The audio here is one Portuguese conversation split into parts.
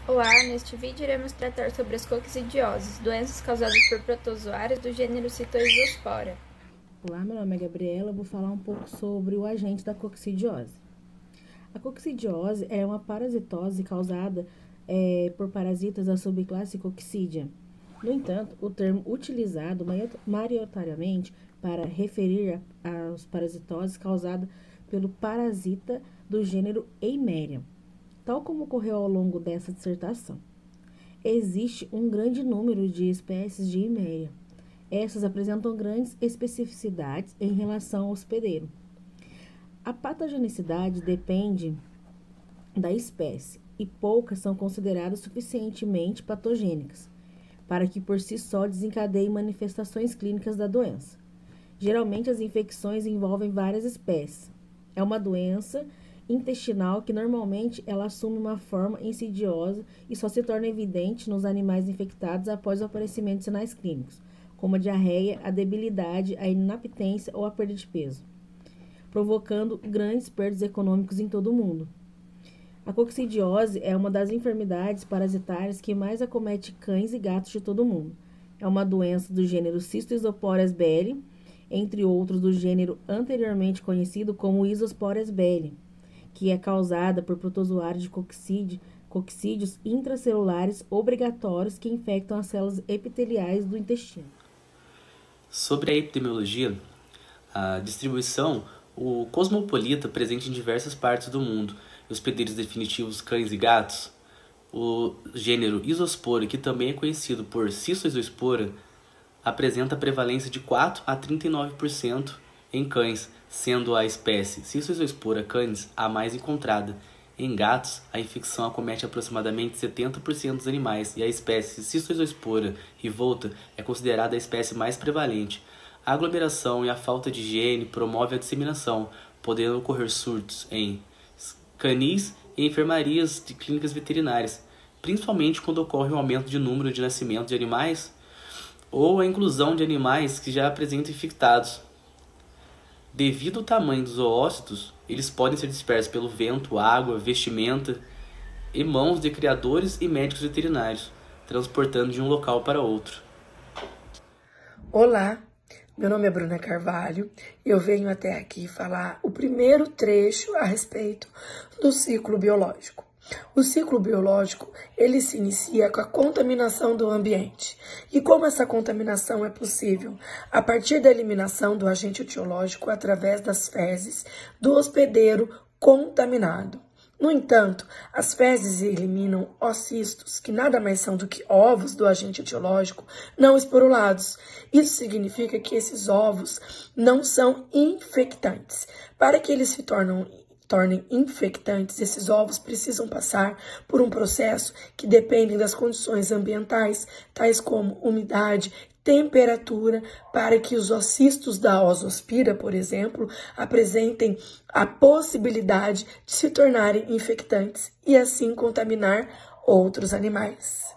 Olá, neste vídeo iremos tratar sobre as coccidioses, doenças causadas por protozoários do gênero Cytoisospora. Olá, meu nome é Gabriela, eu vou falar um pouco sobre o agente da coccidiose. A coccidiose é uma parasitose causada por parasitas da subclasse Coccidia. No entanto, o termo utilizado maioritariamente para referir às parasitoses causadas pelo parasita do gênero Eimeria. Tal como ocorreu ao longo dessa dissertação, existe um grande número de espécies de Eimeria. Essas apresentam grandes especificidades em relação ao hospedeiro. A patogenicidade depende da espécie e poucas são consideradas suficientemente patogênicas para que por si só desencadeiem manifestações clínicas da doença. Geralmente as infecções envolvem várias espécies. É uma doença intestinal que normalmente ela assume uma forma insidiosa e só se torna evidente nos animais infectados após o aparecimento de sinais clínicos, como a diarreia, a debilidade, a inaptência ou a perda de peso, provocando grandes perdas econômicas em todo o mundo. A coccidiose é uma das enfermidades parasitárias que mais acomete cães e gatos de todo o mundo. É uma doença do gênero Scystoisospora beli, entre outros do gênero anteriormente conhecido como Isospora beli, que é causada por protozoários de coccídeos intracelulares obrigatórios que infectam as células epiteliais do intestino. Sobre a epidemiologia, a distribuição, o cosmopolita presente em diversas partes do mundo, hospedeiros definitivos cães e gatos, o gênero Isospora, que também é conhecido por Cystoisospora, apresenta prevalência de 4 a 39% em cães, sendo a espécie Cystoisospora canis a mais encontrada. Em gatos, a infecção acomete aproximadamente 70% dos animais e a espécie Cystoisospora revolta é considerada a espécie mais prevalente. A aglomeração e a falta de higiene promove a disseminação, podendo ocorrer surtos em canis e enfermarias de clínicas veterinárias, principalmente quando ocorre um aumento de número de nascimentos de animais ou a inclusão de animais que já apresentam infectados. Devido ao tamanho dos oócitos, eles podem ser dispersos pelo vento, água, vestimenta e mãos de criadores e médicos veterinários, transportando de um local para outro. Olá, meu nome é Bruna Carvalho e eu venho até aqui falar o primeiro trecho a respeito do ciclo biológico. O ciclo biológico, ele se inicia com a contaminação do ambiente. E como essa contaminação é possível? A partir da eliminação do agente etiológico através das fezes do hospedeiro contaminado. No entanto, as fezes eliminam ocistos, que nada mais são do que ovos do agente etiológico não esporulados. Isso significa que esses ovos não são infectantes. Para que eles se tornem infectantes, esses ovos precisam passar por um processo que depende das condições ambientais, tais como umidade, temperatura, para que os ocistos da Ozospira, por exemplo, apresentem a possibilidade de se tornarem infectantes e assim contaminar outros animais.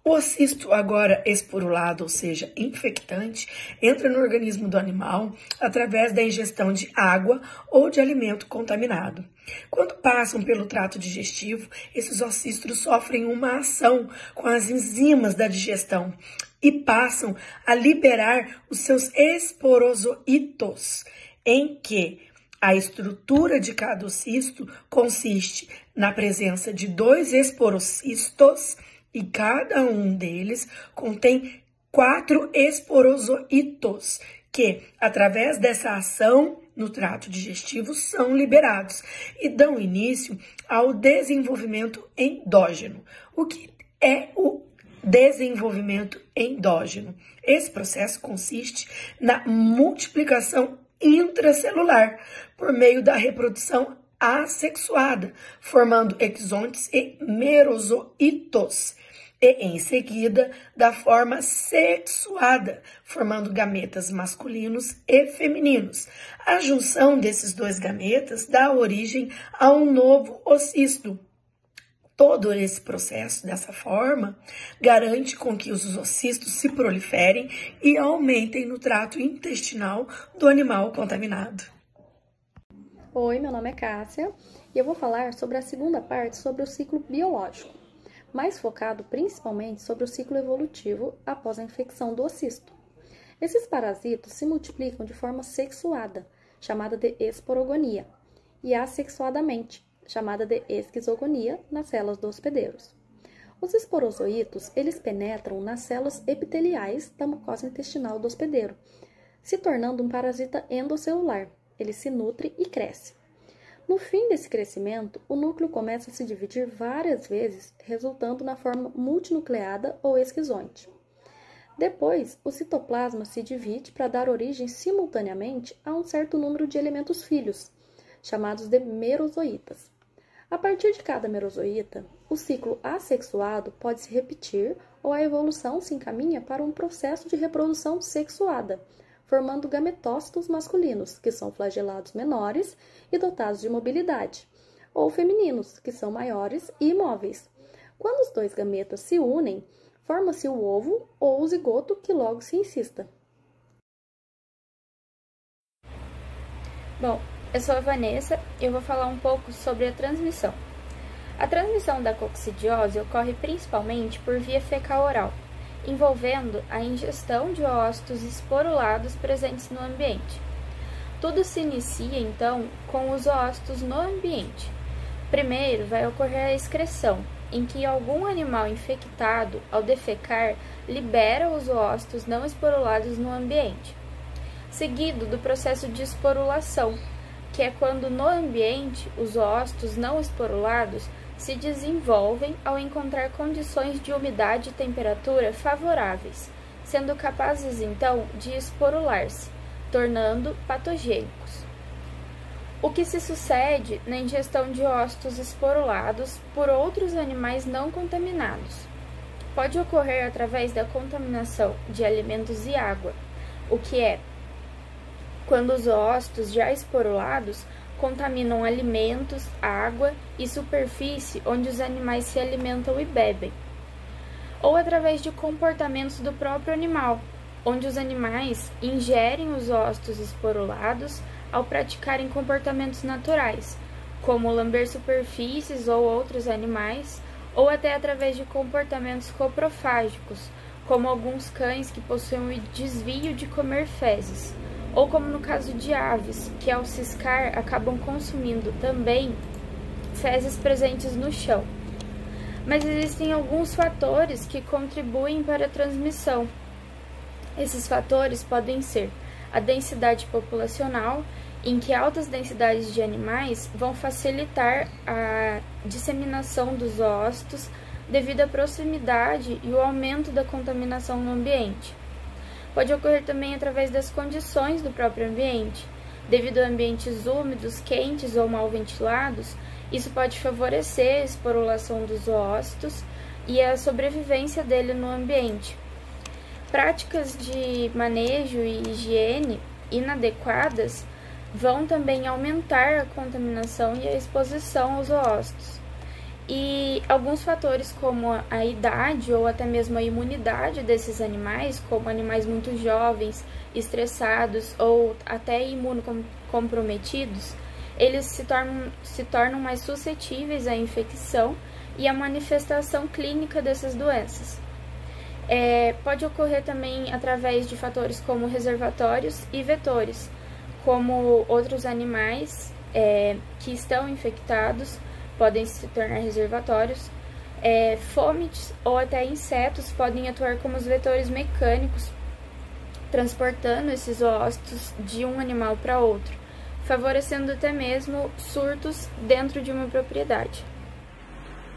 O ocisto agora esporulado, ou seja, infectante, entra no organismo do animal através da ingestão de água ou de alimento contaminado. Quando passam pelo trato digestivo, esses ocistos sofrem uma ação com as enzimas da digestão e passam a liberar os seus esporozoitos, em que a estrutura de cada ocisto consiste na presença de 2 esporocistos e cada um deles contém 4 esporozoitos, que, através dessa ação no trato digestivo, são liberados e dão início ao desenvolvimento endógeno. O que é o desenvolvimento endógeno? Esse processo consiste na multiplicação intracelular por meio da reprodução assexuada, formando exontes e merozoitos, e em seguida da forma sexuada, formando gametas masculinos e femininos. A junção desses 2 gametas dá origem a um novo ocisto. Todo esse processo, dessa forma, garante com que os ocistos se proliferem e aumentem no trato intestinal do animal contaminado. Oi, meu nome é Cássia E eu vou falar sobre a segunda parte, sobre o ciclo biológico, mais focado principalmente sobre o ciclo evolutivo após a infecção do ocisto. Esses parasitas se multiplicam de forma sexuada, chamada de esporogonia, e assexuadamente, chamada de esquizogonia, nas células dos hospedeiros. Os esporozoitos, eles penetram nas células epiteliais da mucosa intestinal do hospedeiro, se tornando um parasita endosselular. Ele se nutre e cresce. No fim desse crescimento, o núcleo começa a se dividir várias vezes, resultando na forma multinucleada ou esquizoide. Depois, o citoplasma se divide para dar origem simultaneamente a um certo número de elementos filhos, chamados de merozoítas. A partir de cada merozoíta, o ciclo assexuado pode se repetir ou a evolução se encaminha para um processo de reprodução sexuada, formando gametócitos masculinos, que são flagelados menores e dotados de mobilidade, ou femininos, que são maiores e imóveis. Quando os dois gametas se unem, forma-se o ovo ou o zigoto, que logo se incista. Bom, eu sou a Vanessa e eu vou falar um pouco sobre a transmissão. A transmissão da coccidiose ocorre principalmente por via fecal-oral, envolvendo a ingestão de oócitos esporulados presentes no ambiente. Tudo se inicia, então, com os oócitos no ambiente. Primeiro vai ocorrer a excreção, em que algum animal infectado, ao defecar, libera os oócitos não esporulados no ambiente. Seguido do processo de esporulação, que é quando no ambiente os oócitos não esporulados se desenvolvem ao encontrar condições de umidade e temperatura favoráveis, sendo capazes então de esporular-se, tornando patogênicos. O que se sucede na ingestão de oócitos esporulados por outros animais não contaminados. Pode ocorrer através da contaminação de alimentos e água, o que é quando os oócitos já esporulados contaminam alimentos, água e superfície onde os animais se alimentam e bebem. Ou através de comportamentos do próprio animal, onde os animais ingerem os oócitos esporulados ao praticarem comportamentos naturais, como lamber superfícies ou outros animais, ou até através de comportamentos coprofágicos, como alguns cães que possuem o desvio de comer fezes, ou como no caso de aves, que ao ciscar acabam consumindo também fezes presentes no chão. Mas existem alguns fatores que contribuem para a transmissão. Esses fatores podem ser a densidade populacional, em que altas densidades de animais vão facilitar a disseminação dos oócitos devido à proximidade e o aumento da contaminação no ambiente. Pode ocorrer também através das condições do próprio ambiente. Devido a ambientes úmidos, quentes ou mal ventilados, isso pode favorecer a esporulação dos oócitos e a sobrevivência dele no ambiente. Práticas de manejo e higiene inadequadas vão também aumentar a contaminação e a exposição aos oócitos. E alguns fatores como a idade ou até mesmo a imunidade desses animais, como animais muito jovens, estressados ou até imunocomprometidos, eles se tornam mais suscetíveis à infecção e à manifestação clínica dessas doenças. Pode ocorrer também através de fatores como reservatórios e vetores, como outros animais que estão infectados podem se tornar reservatórios. Fômites ou até insetos podem atuar como os vetores mecânicos, transportando esses oócitos de um animal para outro, favorecendo até mesmo surtos dentro de uma propriedade.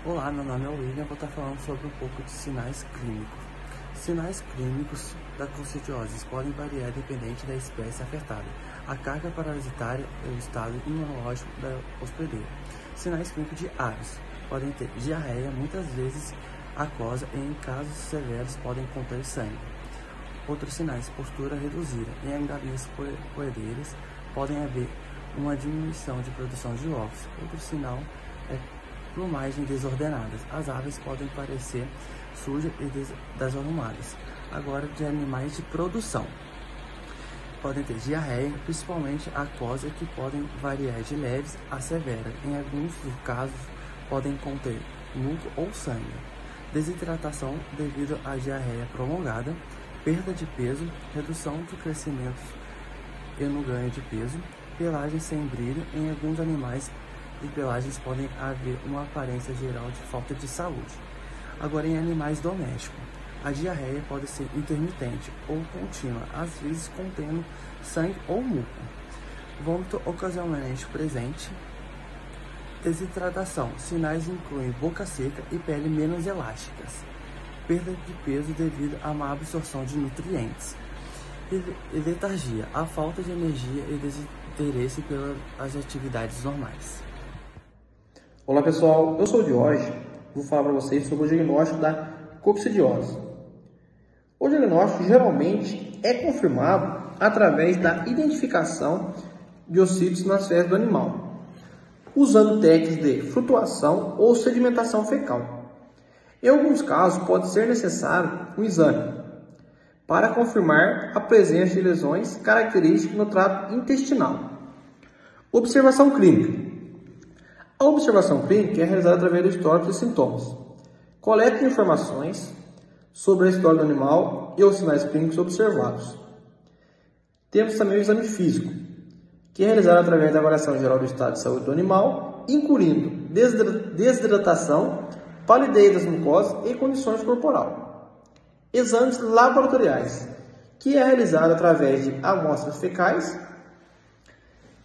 Olá, meu nome é William, vou estar falando sobre um pouco de sinais clínicos. Sinais clínicos da coccidiose podem variar dependente da espécie afetada, a carga parasitária e o estado imunológico da hospedeira. Sinais clínicos de aves podem ter diarreia, muitas vezes aquosa, e em casos severos podem conter sangue. Outros sinais, postura reduzida. Em galinhas poedeiras podem haver uma diminuição de produção de ovos. Outro sinal é plumagem desordenada. As aves podem parecer sujas e desarrumadas. Agora, de animais de produção. podem ter diarreia, principalmente aquosa, que podem variar de leves a severa. Em alguns casos, podem conter muco ou sangue. Desidratação devido à diarreia prolongada, perda de peso, redução do crescimento e no ganho de peso, pelagem sem brilho. Em alguns animais e pelagens podem haver uma aparência geral de falta de saúde. Agora, em animais domésticos, a diarreia pode ser intermitente ou contínua, às vezes contendo sangue ou muco. Vômito ocasionalmente presente. Desidratação. Sinais incluem boca seca e pele menos elásticas. Perda de peso devido a má absorção de nutrientes. E letargia. A falta de energia e desinteresse pelas atividades normais. Olá pessoal, eu sou o Diógenes. Vou falar para vocês sobre o diagnóstico da coccidiose. O diagnóstico geralmente é confirmado através da identificação de ossídios nas fezes do animal, usando técnicas de flutuação ou sedimentação fecal. Em alguns casos, pode ser necessário um exame para confirmar a presença de lesões características no trato intestinal. Observação clínica. A observação clínica é realizada através do histórico de sintomas. Coleta de informações sobre a história do animal e os sinais clínicos observados. Temos também o exame físico, que é realizado através da avaliação geral do estado de saúde do animal, incluindo desidratação, palidez das mucosas e condições corporal. Exames laboratoriais, que é realizado através de amostras fecais,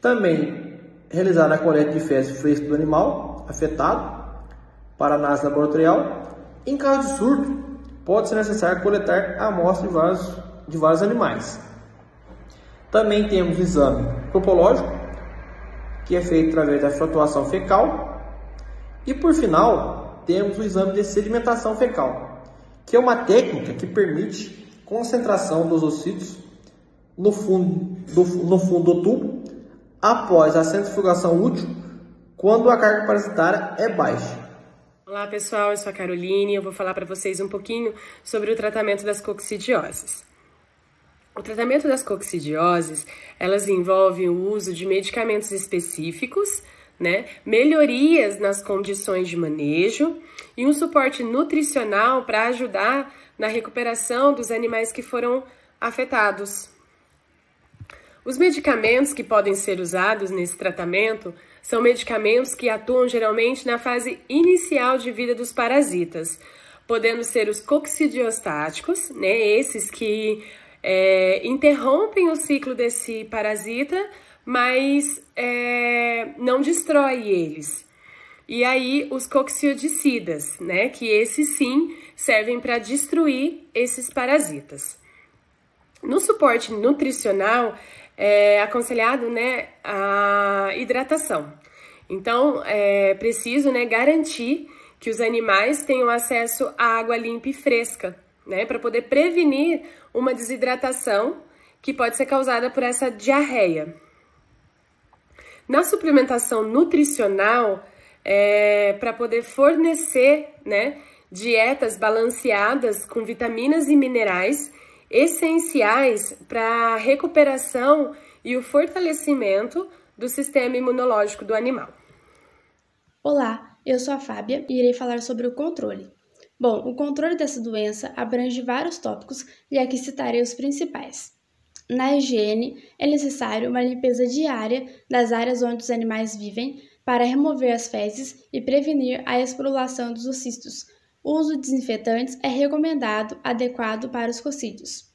também realizar a coleta de fezes frescas do animal afetado para análise laboratorial. Em caso de surto, pode ser necessário coletar amostras de vários animais. Também temos o exame cropológico, que é feito através da flutuação fecal. E por final, temos o exame de sedimentação fecal, que é uma técnica que permite concentração dos ossídios no fundo do tubo após a centrifugação útil, quando a carga parasitária é baixa. Olá pessoal, eu sou a Caroline e eu vou falar para vocês um pouquinho sobre o tratamento das coccidioses. O tratamento das coccidioses, elas envolvem o uso de medicamentos específicos, melhorias nas condições de manejo e um suporte nutricional para ajudar na recuperação dos animais que foram afetados. Os medicamentos que podem ser usados nesse tratamento são medicamentos que atuam geralmente na fase inicial de vida dos parasitas, podendo ser os coccidiostáticos, esses que interrompem o ciclo desse parasita, mas não destrói eles. E aí os coccidiocidas, que esses sim servem para destruir esses parasitas. No suporte nutricional, é aconselhado a hidratação. Então, é preciso garantir que os animais tenham acesso à água limpa e fresca, para poder prevenir uma desidratação que pode ser causada por essa diarreia. Na suplementação nutricional, para poder fornecer dietas balanceadas com vitaminas e minerais essenciais para a recuperação e o fortalecimento do sistema imunológico do animal. Olá, eu sou a Fábia e irei falar sobre o controle. Bom, o controle dessa doença abrange vários tópicos e aqui citarei os principais. Na higiene, é necessário uma limpeza diária das áreas onde os animais vivem para remover as fezes e prevenir a esporulação dos ossídios. O uso de desinfetantes é recomendado, adequado para os cocídios.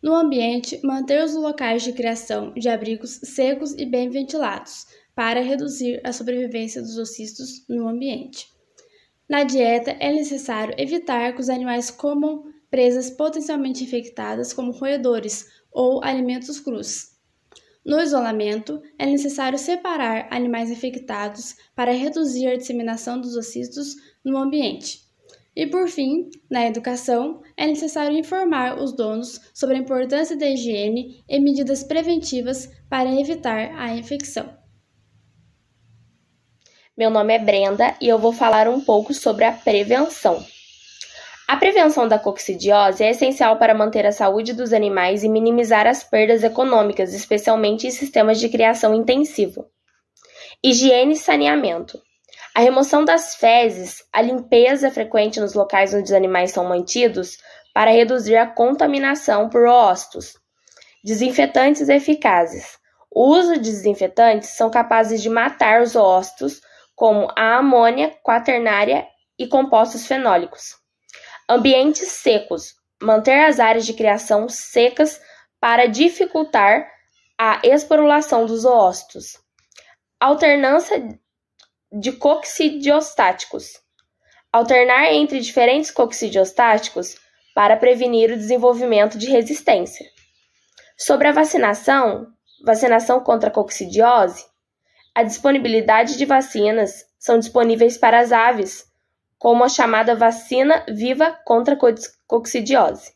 No ambiente, manter os locais de criação de abrigos secos e bem ventilados, para reduzir a sobrevivência dos ossídios no ambiente. Na dieta, é necessário evitar que os animais comam presas potencialmente infectadas como roedores ou alimentos crus. No isolamento, é necessário separar animais infectados para reduzir a disseminação dos ossídios no ambiente. E por fim, na educação, é necessário informar os donos sobre a importância da higiene e medidas preventivas para evitar a infecção. Meu nome é Brenda e eu vou falar um pouco sobre a prevenção. A prevenção da coccidiose é essencial para manter a saúde dos animais e minimizar as perdas econômicas, especialmente em sistemas de criação intensivo. Higiene e saneamento. A remoção das fezes, a limpeza frequente nos locais onde os animais são mantidos para reduzir a contaminação por oócitos. Desinfetantes eficazes. O uso de desinfetantes são capazes de matar os oócitos, como a amônia quaternária e compostos fenólicos. Ambientes secos. Manter as áreas de criação secas para dificultar a esporulação dos oócitos. Alternância de coccidiostáticos. Alternar entre diferentes coccidiostáticos para prevenir o desenvolvimento de resistência. Sobre a vacinação contra a coccidiose, a disponibilidade de vacinas são disponíveis para as aves, como a chamada vacina viva contra a coccidiose.